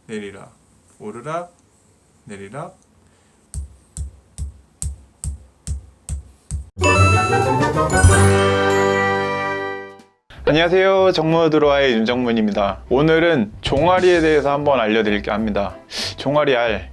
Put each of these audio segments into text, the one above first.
내리락, 오르락, 내리락. 안녕하세요, 정모드로와의 윤정문입니다. 오늘은 종아리에 대해서 한번 알려드릴게 합니다. 종아리 알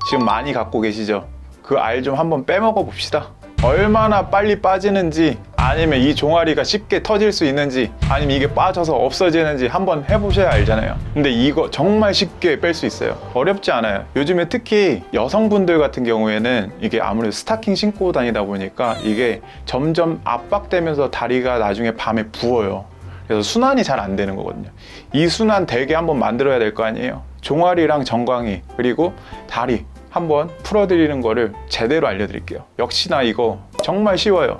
지금 많이 갖고 계시죠? 그 알 좀 한번 빼먹어 봅시다. 얼마나 빨리 빠지는지, 아니면 이 종아리가 쉽게 터질 수 있는지, 아니면 이게 빠져서 없어지는지 한번 해보셔야 알잖아요. 근데 이거 정말 쉽게 뺄 수 있어요. 어렵지 않아요. 요즘에 특히 여성분들 같은 경우에는 이게 아무래도 스타킹 신고 다니다 보니까 이게 점점 압박되면서 다리가 나중에 밤에 부어요. 그래서 순환이 잘 안 되는 거거든요. 이 순환 되게 한번 만들어야 될 거 아니에요. 종아리랑 정강이 그리고 다리 한번 풀어드리는 거를 제대로 알려드릴게요. 역시나 이거 정말 쉬워요.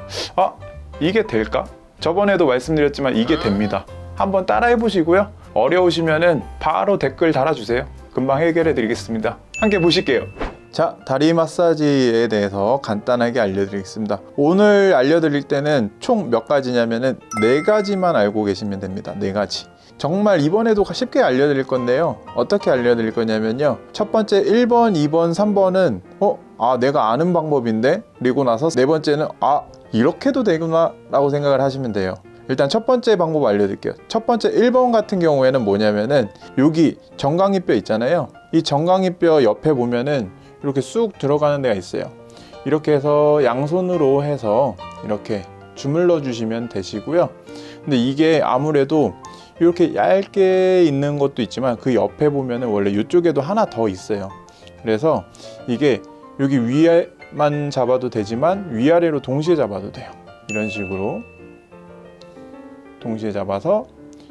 이게 될까? 저번에도 말씀드렸지만 이게 됩니다. 한번 따라해 보시고요. 어려우시면은 바로 댓글 달아주세요. 금방 해결해 드리겠습니다. 함께 보실게요. 자, 다리 마사지에 대해서 간단하게 알려드리겠습니다. 오늘 알려드릴 때는 총 몇 가지냐면은 4가지만 알고 계시면 됩니다. 4가지. 정말 이번에도 쉽게 알려드릴 건데요. 어떻게 알려드릴 거냐면요. 첫 번째 1번, 2번, 3번은 내가 아는 방법인데? 그리고 나서 네 번째는 이렇게도 되구나 라고 생각을 하시면 돼요. 일단 첫 번째 방법 알려드릴게요. 첫 번째 1번 같은 경우에는 뭐냐면은 여기 정강이뼈 있잖아요. 이 정강이뼈 옆에 보면은 이렇게 쑥 들어가는 데가 있어요. 이렇게 해서 양손으로 해서 이렇게 주물러 주시면 되시고요. 근데 이게 아무래도 이렇게 얇게 있는 것도 있지만 그 옆에 보면은 원래 이쪽에도 하나 더 있어요. 그래서 이게 여기 위에만 잡아도 되지만 위아래로 동시에 잡아도 돼요. 이런 식으로 동시에 잡아서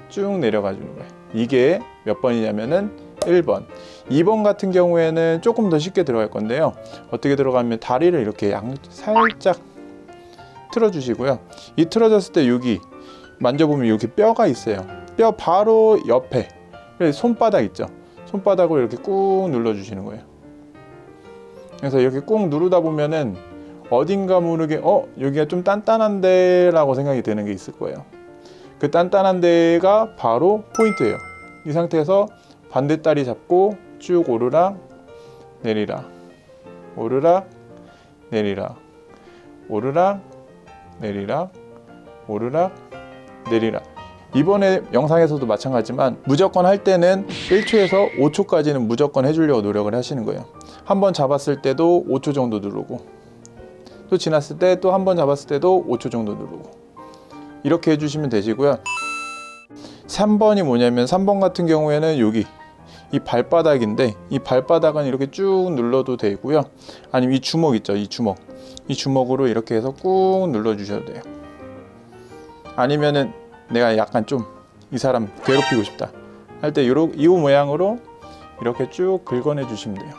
쭉 내려가 주는 거예요. 이게 몇 번이냐면은 1번. 2번 같은 경우에는 조금 더 쉽게 들어갈 건데요. 어떻게 들어가면 다리를 이렇게 살짝 틀어 주시고요. 이 틀어졌을 때 여기 만져보면 여기 뼈가 있어요. 뼈 바로 옆에 손바닥 있죠. 손바닥으로 이렇게 꾹 눌러 주시는 거예요. 그래서 이렇게 꾹 누르다 보면은 어딘가 모르게 여기가 좀 단단한데 라고 생각이 드는 게 있을 거예요. 그 단단한 데가 바로 포인트예요. 이 상태에서 반대다리 잡고 쭉 오르락 내리락, 오르락 내리락, 오르락 내리락, 오르락 내리락. 이번에 영상에서도 마찬가지지만 무조건 할 때는 1초에서 5초까지는 무조건 해주려고 노력을 하시는 거예요. 한번 잡았을 때도 5초 정도 누르고, 또 지났을 때 또 한 번 잡았을 때도 5초 정도 누르고, 이렇게 해주시면 되시고요. 3번이 뭐냐면 3번 같은 경우에는 여기 이 발바닥인데, 이 발바닥은 이렇게 쭉 눌러도 되고요. 아니면 이 주먹 있죠, 이 주먹으로 이렇게 해서 꾹 눌러 주셔도 돼요. 아니면은 내가 약간 좀 이 사람 괴롭히고 싶다 할 때 이 모양으로 이렇게 쭉 긁어내 주시면 돼요.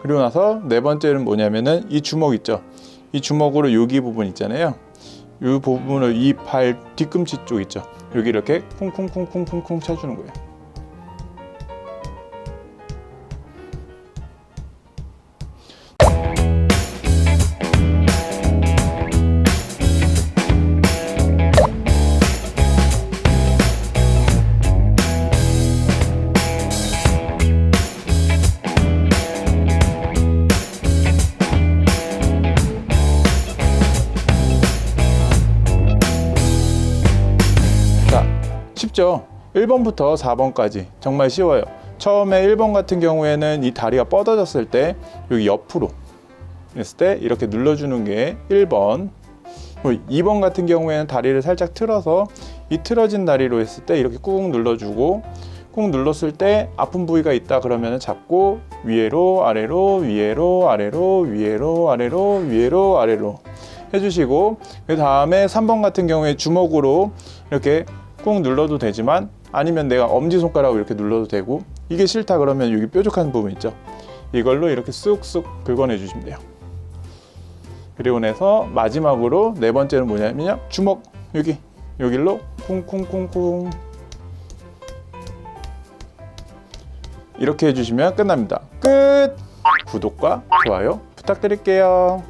그리고 나서 네 번째는 뭐냐면은 이 주먹 있죠. 이 주먹으로 여기 부분 있잖아요. 이 부분을 이 발 뒤꿈치 쪽 있죠. 여기 이렇게 쿵쿵쿵쿵쿵쿵 쳐주는 거예요. 쉽죠? 1번부터 4번까지 정말 쉬워요. 처음에 1번 같은 경우에는 이 다리가 뻗어졌을 때 여기 옆으로 했을 때 이렇게 눌러주는 게 1번. 2번 같은 경우에는 다리를 살짝 틀어서 이 틀어진 다리로 했을 때 이렇게 꾹 눌러주고, 꾹 눌렀을 때 아픈 부위가 있다 그러면 잡고 위로 아래로 위로 아래로 위로 아래로 위로 아래로 해주시고, 그 다음에 3번 같은 경우에 주먹으로 이렇게 꾹 눌러도 되지만, 아니면 내가 엄지손가락으로 이렇게 눌러도 되고, 이게 싫다 그러면 여기 뾰족한 부분 있죠, 이걸로 이렇게 쑥쑥 긁어내 주시면 돼요. 그리고 나서 마지막으로 네 번째는 뭐냐면요, 주먹 여기로 쿵쿵쿵쿵 이렇게 해주시면 끝납니다. 끝! 구독과 좋아요 부탁드릴게요.